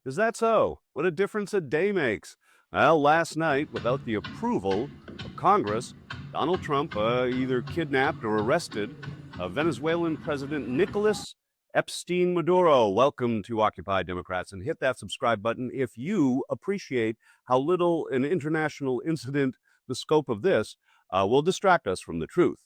Is that so? What a difference a day makes. Well, last night, without the approval of Congress, Donald Trump either kidnapped or arrested Venezuelan President Nicolas Epstein Maduro. Welcome to Occupy Democrats, and hit that subscribe button if you appreciate how little an international incident, the scope of this, will distract us from the truth.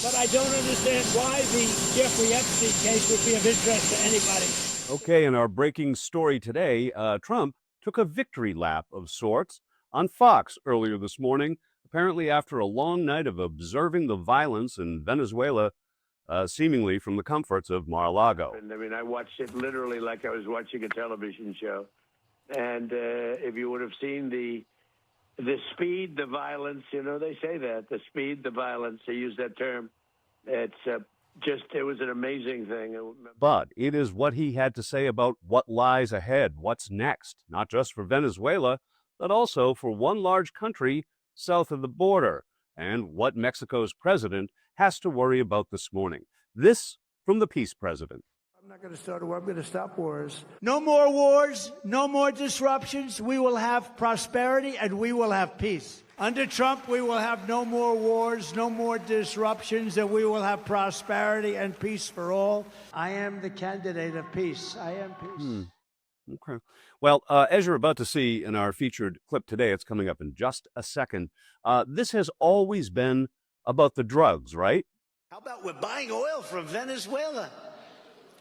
But I don't understand why the Jeffrey Epstein case would be of interest to anybody. Okay, in our breaking story today, Trump took a victory lap of sorts on Fox earlier this morning, apparently after a long night of observing the violence in Venezuela, seemingly from the comforts of Mar-a-Lago. I mean, I watched it literally like I was watching a television show. And if you would have seen the speed, the violence, you know, they say that, the speed, the violence, they use that term. It's it was an amazing thing. But it is what he had to say about what lies ahead, what's next, not just for Venezuela, but also for one large country south of the border, and what Mexico's president has to worry about this morning. This from the Peace President. I'm not going to start a war. I'm going to stop wars. No more wars, no more disruptions. We will have prosperity and we will have peace. Under Trump, we will have no more wars, no more disruptions, and we will have prosperity and peace for all. I am the candidate of peace. I am peace. Okay. Well, as you're about to see in our featured clip today, it's coming up in just a second. This has always been about the drugs, right? How about we're buying oil from Venezuela?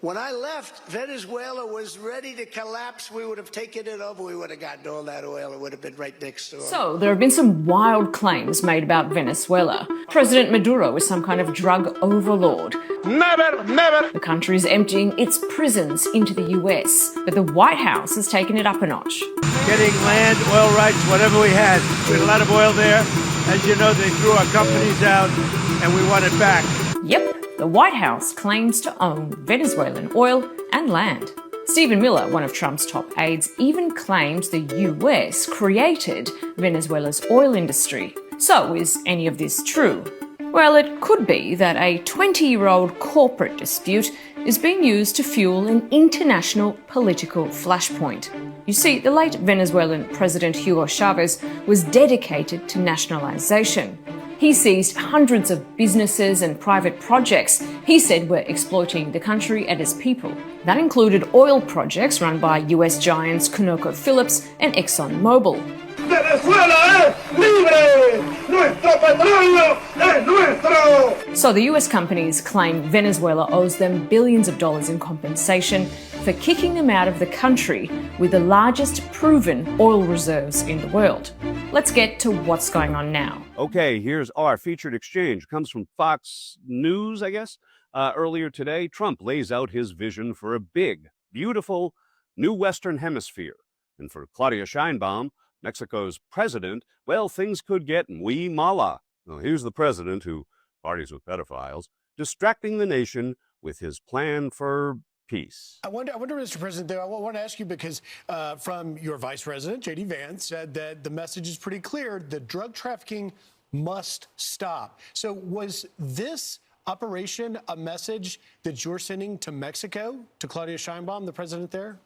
When I left, Venezuela was ready to collapse. We would have taken it over. We would have gotten all that oil. It would have been right next door. So, there have been some wild claims made about Venezuela. President Maduro is some kind of drug overlord. Never! The country is emptying its prisons into the US, but the White House has taken it up a notch. Getting land, oil rights, whatever we had. We had a lot of oil there. As you know, they threw our companies out and we want it back. Yep. The White House claims to own Venezuelan oil and land. Stephen Miller, one of Trump's top aides, even claimed the US created Venezuela's oil industry. So, is any of this true? Well, it could be that a 20-year-old corporate dispute is being used to fuel an international political flashpoint. You see, the late Venezuelan President Hugo Chavez was dedicated to nationalization. He seized hundreds of businesses and private projects he said were exploiting the country and its people. That included oil projects run by US giants ConocoPhillips and ExxonMobil. Venezuela es libre! Nuestro petróleo es nuestro! So the US companies claim Venezuela owes them billions of dollars in compensation for kicking them out of the country with the largest proven oil reserves in the world. Let's get to what's going on now. Okay, here's our featured exchange. Comes from Fox News, I guess. Earlier today, Trump lays out his vision for a big, beautiful new Western Hemisphere. And for Claudia Sheinbaum, Mexico's president, well, things could get muy mala. Well, here's the president, who parties with pedophiles, distracting the nation with his plan for peace. I wonder, Mr. President, I want to ask you because from your vice president, J.D. Vance, said that the message is pretty clear. The drug trafficking must stop. So was this operation a message that you're sending to Mexico, to Claudia Sheinbaum, the president there?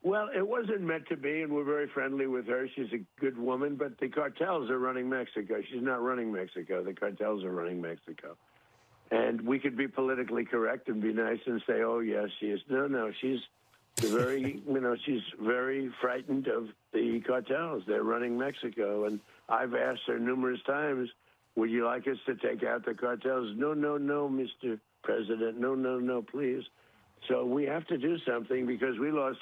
Well, it wasn't meant to be, and we're very friendly with her. She's a good woman, but the cartels are running Mexico. She's not running Mexico. The cartels are running Mexico. And we could be politically correct and be nice and say, oh, yes, she is. No, she's very, she's very frightened of the cartels. They're running Mexico. And I've asked her numerous times, would you like us to take out the cartels? No, Mr. President. No, please. So we have to do something because we lost.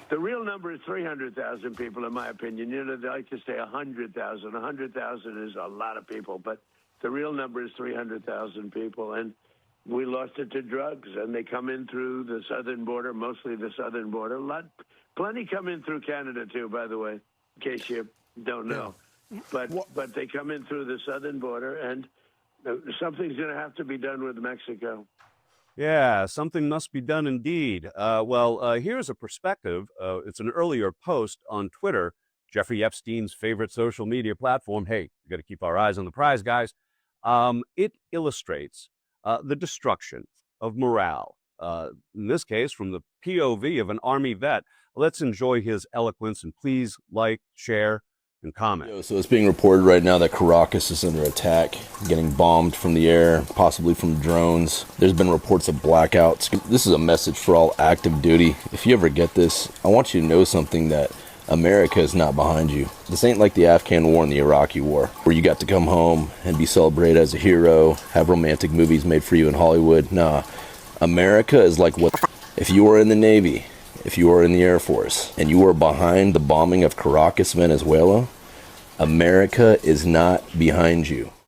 The real number is 300,000 people, in my opinion. You know, they like to say 100,000. 100,000 is a lot of people, but the real number is 300,000 people, and we lost it to drugs, and they come in through the southern border, mostly the southern border. Plenty come in through Canada, too, by the way, in case you don't know. But they come in through the southern border, and something's going to have to be done with Mexico. Yeah, something must be done indeed. Here's a perspective. It's an earlier post on Twitter, Jeffrey Epstein's favorite social media platform. Hey, we got to keep our eyes on the prize, guys. It illustrates the destruction of morale, in this case from the POV of an Army vet. Let's enjoy his eloquence, and please like, share, and comment. So it's being reported right now that Caracas is under attack, getting bombed from the air, possibly from drones. There's been reports of blackouts. This is a message for all active duty. If you ever get this, I want you to know something, that America is not behind you. This ain't like the Afghan war and the Iraqi war, where you got to come home and be celebrated as a hero, have romantic movies made for you in Hollywood. Nah, America is like what if you were in the Navy, if you were in the Air Force, and you were behind the bombing of Caracas, Venezuela. America is not behind you.